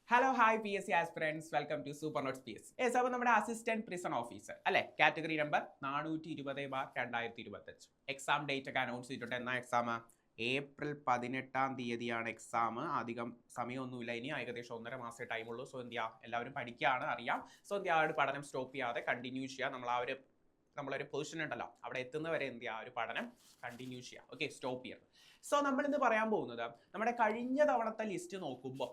Hello hi PSC aspirants, welcome to super notes PSC. അപ്പോൾ നമ്മുടെ assistant prison officer അല്ലെ, category number 420/2025. Exam date ഒക്കെ announce ചെയ്തിട്ടുണ്ട്. എന്നാ എക്സാം? April 18 exam. അധികം സമയമൊന്നുമില്ല, ഇനി ഏകദേശം 1.5 മാസമേ ടൈമുള്ളൂ. സോ എന്ത് ചെയ്യുക, എല്ലാവരും പഠിക്കുകയാണ്, അറിയാം. സോ എന്ത് ചെയ്യുക, ഒരു പഠനം സ്റ്റോപ്പ് ചെയ്യാതെ കണ്ടിന്യൂ ചെയ്യുക. നമ്മളൊരു പൊസിഷൻ ഉണ്ടല്ലോ, അവിടെ എത്തുന്നവരെ എന്ത് ചെയ്യുക, ഒരു പഠനം കണ്ടിന്യൂ ചെയ്യുക. ഓക്കെ, സ്റ്റോപ്പ് ചെയ്യണം. സോ നമ്മൾ ഇന്ന് പറയാൻ പോകുന്നത് നമ്മുടെ കഴിഞ്ഞ തവണത്തെ ലിസ്റ്റ് നോക്കുമ്പോൾ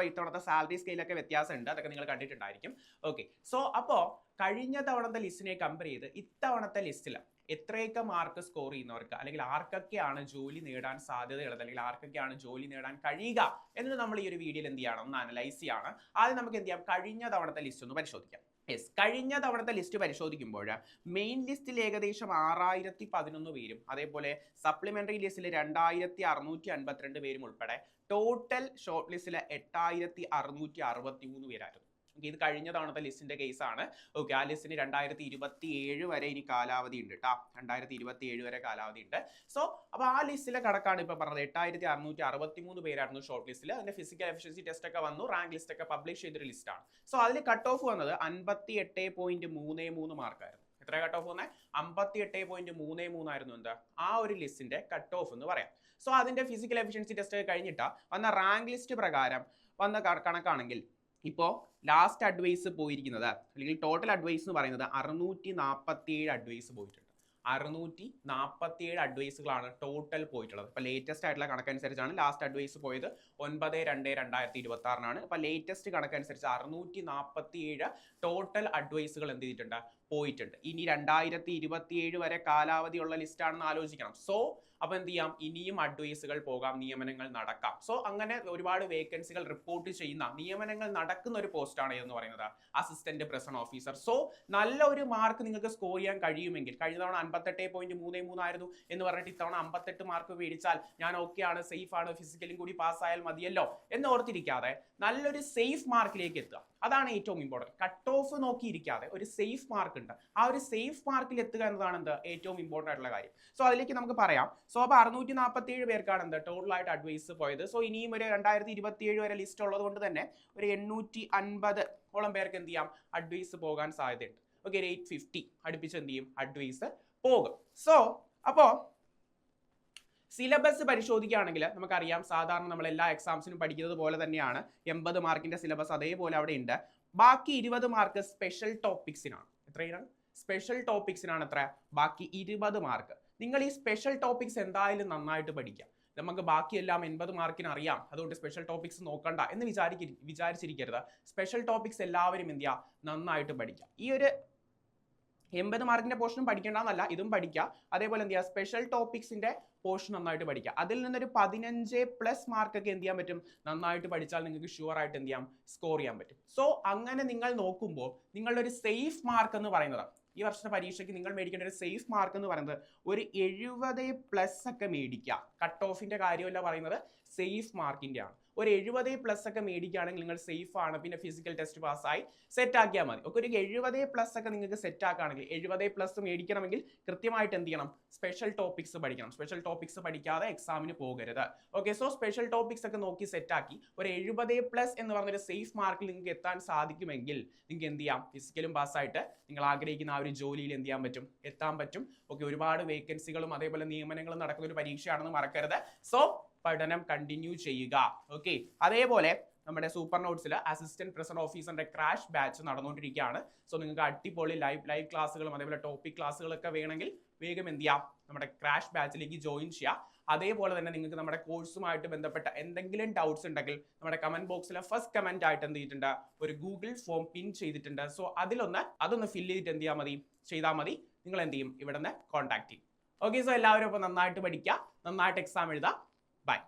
ഇത്തവണത്തെ സാലറി സ്കെയിലൊക്കെ വ്യത്യാസമുണ്ട്, അതൊക്കെ നിങ്ങൾ കണ്ടിട്ടുണ്ടായിരിക്കും. ഓക്കെ, സോ അപ്പോൾ കഴിഞ്ഞ തവണത്തെ ലിസ്റ്റിനെ കമ്പയർ ചെയ്ത് ഇത്തവണത്തെ ലിസ്റ്റിൽ എത്രയൊക്കെ മാർക്ക് സ്കോർ ചെയ്യുന്നവർക്ക്, അല്ലെങ്കിൽ ആർക്കൊക്കെയാണ് ജോലി നേടാൻ സാധ്യതയുള്ളത്, അല്ലെങ്കിൽ ആർക്കൊക്കെയാണ് ജോലി നേടാൻ കഴിയുക എന്ന് നമ്മൾ ഈ ഒരു വീഡിയോയിൽ എന്ത് ചെയ്യണം, ഒന്ന് അനലൈസ് ചെയ്യാണ്. ആദ്യം നമുക്ക് എന്ത് ചെയ്യാം, കഴിഞ്ഞ തവണത്തെ ലിസ്റ്റ് ഒന്ന് പരിശോധിക്കാം. യെസ്, കഴിഞ്ഞ തവണത്തെ ലിസ്റ്റ് പരിശോധിക്കുമ്പോൾ മെയിൻ ലിസ്റ്റിൽ ഏകദേശം 6011 പേരും, അതേപോലെ സപ്ലിമെന്ററി ലിസ്റ്റിൽ 2652 പേരും ഉൾപ്പെടെ ടോട്ടൽ ഷോർട്ട് ലിസ്റ്റിൽ 8663 പേരായിരുന്നു. ഇത് കഴിഞ്ഞ തവണത്തെ ലിസ്റ്റിന്റെ കേസാണ്. ഓക്കെ, ആ ലിസ്റ്റിന് 2027 വരെ ഇനി കാലാവധി ഉണ്ട് കേട്ടോ. 2027 വരെ കാലാവധി ഉണ്ട്. സോ അപ്പോൾ ആ ലിസ്റ്റിലെ കണക്കാണ് ഇപ്പൊ പറഞ്ഞത്. 8663 പേരായിരുന്നു ഷോർട്ട് ലിസ്റ്റിൽ. അതിന്റെ ഫിസിക്കൽ എഫിഷ്യൻസി ടെസ്റ്റ് ഒക്കെ വന്നു, റാങ്ക് ലിസ്റ്റ് ഒക്കെ പബ്ലിഷ് ചെയ്തൊരു ലിസ്റ്റാണ്. സോ അതിൽ കട്ട് ഓഫ് വന്നത് 58.33 മാർക്കായിരുന്നു. എത്ര കട്ട് ഓഫ് വന്നത്? 58.33 ആയിരുന്നു എന്താ ആ ഒരു ലിസ്റ്റിന്റെ കട്ട് ഓഫ് എന്ന് പറയാം. സോ അതിന്റെ ഫിസിക്കൽ എഫിഷ്യൻസി ടെസ്റ്റ് ഒക്കെ കഴിഞ്ഞിട്ട് വന്ന റാങ്ക് ലിസ്റ്റ് പ്രകാരം വന്ന കണക്കാണെങ്കിൽ ഇപ്പോൾ ലാസ്റ്റ് അഡ്വൈസ് പോയിരിക്കുന്നത്, അല്ലെങ്കിൽ ടോട്ടൽ അഡ്വൈസ് എന്ന് പറയുന്നത് 647 അഡ്വൈസ് പോയിട്ടുണ്ട്. 647 അഡ്വൈസുകളാണ് ടോട്ടൽ പോയിട്ടുള്ളത്. ഇപ്പോൾ ലേറ്റസ്റ്റ് ആയിട്ടുള്ള കണക്കനുസരിച്ചാണ് ലാസ്റ്റ് അഡ്വൈസ് പോയത് 9/2/2026. അപ്പോൾ ലേറ്റസ്റ്റ് കണക്കനുസരിച്ച് 647 ടോട്ടൽ അഡ്വൈസുകൾ എന്ത് ചെയ്തിട്ടുണ്ട്, പോയിട്ടുണ്ട്. ഇനി 2027 വരെ കാലാവധിയുള്ള ലിസ്റ്റാണെന്ന് ആലോചിക്കണം. സോ അപ്പോൾ എന്ത് ചെയ്യാം, ഇനിയും അഡ്വൈസുകൾ പോകാം, നിയമനങ്ങൾ നടക്കാം. സോ അങ്ങനെ ഒരുപാട് വേക്കൻസികൾ റിപ്പോർട്ട് ചെയ്യുന്ന, നിയമനങ്ങൾ നടക്കുന്ന ഒരു പോസ്റ്റാണ് എന്ന് പറയുന്നത് അസിസ്റ്റന്റ് പ്രിസൺ ഓഫീസർ. സോ നല്ല ഒരു മാർക്ക് നിങ്ങൾക്ക് സ്കോർ ചെയ്യാൻ കഴിയുമെങ്കിൽ, കഴിഞ്ഞ തവണ 58.33 ആയിരുന്നു എന്ന് പറഞ്ഞിട്ട് ഇത്തവണ 58 മാർക്ക് മേടിച്ചാൽ ഞാൻ ഓക്കെ ആണ്, സേഫ് ആണ്, ഫിസിക്കലും കൂടി പാസ്സായാൽ മതിയല്ലോ എന്ന് ഓർത്തിരിക്കാതെ നല്ലൊരു സേഫ് മാർക്കിലേക്ക് എത്തുക. അതാണ് ഏറ്റവും ഇമ്പോർട്ടൻറ്റ്. കട്ട് ഓഫ് നോക്കിയിരിക്കാതെ ഒരു സേഫ് മാർക്ക് ഉണ്ട്, ആ ഒരു സേഫ് മാർക്കിൽ എത്തുക എന്നതാണ് എന്ത് ഏറ്റവും ഇമ്പോർട്ടൻ്റ് ആയിട്ടുള്ള കാര്യം. സോ അതിലേക്ക് നമുക്ക് പറയാം. സോ അപ്പോൾ 647 പേർക്കാണ് എന്ത് ടോട്ടലായിട്ട് അഡ്വൈസ് പോയത്. സോ ഇനിയും ഒരു 2027 വരെ ലിസ്റ്റ് ഉള്ളത് കൊണ്ട് തന്നെ ഒരു 850 പേർക്ക് എന്ത് ചെയ്യാം, അഡ്വൈസ് പോകാൻ സാധ്യതയുണ്ട്. ഓക്കെ, 850 അടുപ്പിച്ച് എന്ത് ചെയ്യും, അഡ്വൈസ് പോകും. സോ അപ്പോൾ സിലബസ് പരിശോധിക്കുകയാണെങ്കിൽ നമുക്കറിയാം, സാധാരണ നമ്മൾ എല്ലാ എക്സാംസിനും പഠിക്കുന്നത് പോലെ തന്നെയാണ്. 80 മാർക്കിന്റെ സിലബസ് അതേപോലെ അവിടെ ഉണ്ട്. ബാക്കി 20 മാർക്ക് സ്പെഷ്യൽ ടോപ്പിക്സിനാണ്. എത്രയാണ്? സ്പെഷ്യൽ ടോപ്പിക്സിനാണ് എത്ര? ബാക്കി 20 മാർക്ക്. നിങ്ങൾ ഈ സ്പെഷ്യൽ ടോപ്പിക്സ് എന്തായാലും നന്നായിട്ട് പഠിക്കാം. നമുക്ക് ബാക്കിയെല്ലാം 80 മാർക്കിന് അറിയാം, അതുകൊണ്ട് സ്പെഷ്യൽ ടോപ്പിക്സ് നോക്കണ്ട എന്ന് വിചാരിച്ചിരിക്കരുത്. സ്പെഷ്യൽ ടോപ്പിക്സ് എല്ലാവരും എന്ത് ചെയ്യുക, നന്നായിട്ട് പഠിക്കാം. ഈ ഒരു 80 മാർക്കിന്റെ പോർഷനും പഠിക്കേണ്ടെന്നല്ല, ഇതും പഠിക്കുക. അതേപോലെ എന്ത് ചെയ്യുക, സ്പെഷ്യൽ ടോപ്പിക്സിന്റെ പോർഷൻ നന്നായിട്ട് പഠിക്കുക. അതിൽ നിന്നൊരു 15+ മാർക്കൊക്കെ എന്ത് ചെയ്യാൻ പറ്റും, നന്നായിട്ട് പഠിച്ചാൽ നിങ്ങൾക്ക് ഷുവർ ആയിട്ട് എന്ത് ചെയ്യാം, സ്കോർ ചെയ്യാൻ പറ്റും. സോ അങ്ങനെ നിങ്ങൾ നോക്കുമ്പോൾ നിങ്ങളുടെ ഒരു സേഫ് മാർക്ക് എന്ന് പറയുന്നത്, ഈ വർഷത്തെ പരീക്ഷയ്ക്ക് നിങ്ങൾ മേടിക്കേണ്ട ഒരു സേഫ് മാർക്ക് എന്ന് പറയുന്നത് ഒരു 70+ ഒക്കെ മേടിക്കുക. കട്ട് ഓഫിന്റെ കാര്യമല്ല പറയുന്നത്, സേഫ് മാർക്കിന്റെ ആണ്. ഒരു 70+ ഒക്കെ മേടിക്കുകയാണെങ്കിൽ നിങ്ങൾ സേഫ് ആണ്. പിന്നെ ഫിസിക്കൽ ടെസ്റ്റ് പാസ്സായി സെറ്റ് ആക്കിയാൽ മതി. ഒക്കെ ഒരു 70+ ഒക്കെ നിങ്ങൾക്ക് സെറ്റ് ആക്കുകയാണെങ്കിൽ, 70+ മേടിക്കണമെങ്കിൽ കൃത്യമായിട്ട് എന്ത് ചെയ്യണം, സ്പെഷ്യൽ ടോപ്പിക്സ് പഠിക്കണം. സ്പെഷ്യൽ ടോപ്പിക്സ് പഠിക്കാതെ എക്സാമിന് പോകരുത്. ഓക്കെ, സോ സ്പെഷ്യൽ ടോപ്പിക്സ് ഒക്കെ നോക്കി സെറ്റ് ആക്കി ഒരു 70+ എന്ന് പറഞ്ഞൊരു സേഫ് മാർക്കിൽ നിങ്ങൾക്ക് എത്താൻ സാധിക്കുമെങ്കിൽ നിങ്ങൾക്ക് എന്ത് ചെയ്യാം, ഫിസിക്കലും പാസ്സായിട്ട് നിങ്ങൾ ആഗ്രഹിക്കുന്ന ആ ഒരു ജോലിയിൽ എന്ത് ചെയ്യാൻ പറ്റും, എത്താൻ പറ്റും. ഓക്കെ, ഒരുപാട് വേക്കൻസികളും അതേപോലെ നിയമനങ്ങളും നടക്കുന്ന ഒരു പരീക്ഷയാണെന്ന് മറക്കരുത്. സോ പഠനം കണ്ടിന്യൂ ചെയ്യുക. ഓക്കെ, അതേപോലെ നമ്മുടെ സൂപ്പർ നോട്ട്സിൽ അസിസ്റ്റന്റ് പ്രിസൺ ഓഫീസറിന്റെ ക്രാഷ് ബാച്ച് നടന്നുകൊണ്ടിരിക്കുകയാണ്. സോ നിങ്ങൾക്ക് അടിപൊളി ലൈവ് ക്ലാസ്സുകളും അതേപോലെ ടോപ്പിക് ക്ലാസ്സുകളൊക്കെ വേണമെങ്കിൽ വേഗം എന്ത് ചെയ്യാം, നമ്മുടെ ക്രാഷ് ബാച്ചിലേക്ക് ജോയിൻ ചെയ്യാം. അതേപോലെ തന്നെ നിങ്ങൾക്ക് നമ്മുടെ കോഴ്സുമായിട്ട് ബന്ധപ്പെട്ട എന്തെങ്കിലും ഡൗട്ട്സ് ഉണ്ടെങ്കിൽ നമ്മുടെ കമന്റ് ബോക്സിലെ ഫസ്റ്റ് കമന്റ് ആയിട്ട് എന്ത് ചെയ്തിട്ടുണ്ട്, ഒരു ഗൂഗിൾ ഫോം പിൻ ചെയ്തിട്ടുണ്ട്. സോ അതൊന്ന് ഫില്ല് ചെയ്തിട്ട് എന്ത് ചെയ്താൽ മതി, നിങ്ങൾ എന്ത് ചെയ്യും, ഇവിടെ നിന്ന് കോൺടാക്ട് ചെയ്യും. ഓക്കെ, സോ എല്ലാവരും അപ്പോൾ നന്നായിട്ട് പഠിക്കുക, നന്നായിട്ട് എക്സാം എഴുതുക. Bye.